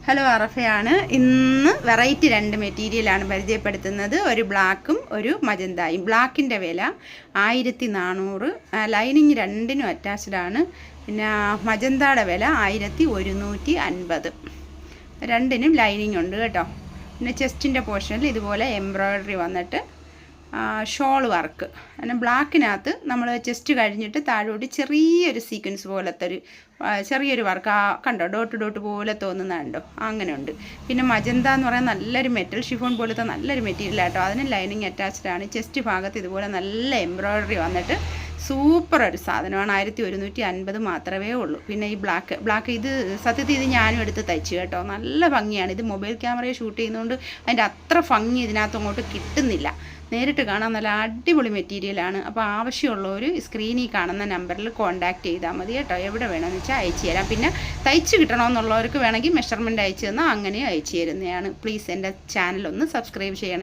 Hello അറഫയാണ്. ഇന്ന് variety രണ്ട് മെറ്റീരിയലാണ് പരിചയപ്പെടുത്തുന്നത്. ഒരു ബ്ലാക്കും ഒരു മജന്തായും. ബ്ലാക്കിൻ്റെ വില 1400, ലൈനിങ് രണ്ടിനും അറ്റാച്ച്ഡാണ്. പിന്നെ മജന്തയുടെ വില 1150. രണ്ടിനും ലൈനിങ് ഉണ്ട് കേട്ടോ. പിന്നെ ചെസ്റ്റിൻ്റെ പോർഷനിൽ ഇതുപോലെ എംബ്രോയ്ഡറി വന്നിട്ട് ഷോൾ വർക്ക്. പിന്നെ ബ്ലാക്കിനകത്ത് നമ്മൾ ചെസ്റ്റ് കഴിഞ്ഞിട്ട് താഴോട്ട് ചെറിയൊരു സീക്വൻസ് പോലത്തെ ഒരു ചെറിയൊരു വർക്ക് കണ്ടോ, ഡോട്ട് ഡോട്ട് പോലെ തോന്നുന്നുണ്ടോ, അങ്ങനെ ഉണ്ട്. പിന്നെ മജന്ത എന്ന് പറയുന്നത് നല്ലൊരു മെറ്റൽ ഷിഫോൺ പോലത്തെ നല്ലൊരു മെറ്റീരിയൽ ആട്ടോ. അതിന് ലൈനിങ് അറ്റാച്ച്ഡ് ആണ്. ചെസ്റ്റ് ഭാഗത്ത് ഇതുപോലെ നല്ല എംബ്രോയ്ഡറി വന്നിട്ട് സൂപ്പർ ഒരു സാധനമാണ്. 1150 മാത്രമേ ഉള്ളൂ. പിന്നെ ഈ ബ്ലാക്ക് ഇത് സത്യത്തിൽ ഇത് ഞാനും എടുത്ത് തയ്ച്ചു കേട്ടോ. നല്ല ഭംഗിയാണ്. ഇത് മൊബൈൽ ക്യാമറയിൽ ഷൂട്ട് ചെയ്യുന്നതുകൊണ്ട് അതിൻ്റെ അത്ര ഭംഗി ഇതിനകത്ത് അങ്ങോട്ട് കിട്ടുന്നില്ല. നേരിട്ട് കാണാൻ നല്ല അടിപൊളി മെറ്റീരിയലാണ്. അപ്പോൾ ആവശ്യമുള്ളവർ സ്ക്രീനിൽ കാണുന്ന നമ്പറിൽ കോൺടാക്റ്റ് ചെയ്താൽ മതി കേട്ടോ. എവിടെ വേണമെന്ന് വെച്ചാൽ അയച്ചു തരാം. പിന്നെ തയ്ച്ച് കിട്ടണമെന്നുള്ളവർക്ക് വേണമെങ്കിൽ മെഷർമെൻറ്റ് അയച്ചു തന്നാൽ അങ്ങനെ അയച്ചു തരുന്നതാണ്. പ്ലീസ് എൻ്റെ ചാനൽ ഒന്ന് സബ്സ്ക്രൈബ് ചെയ്യണം.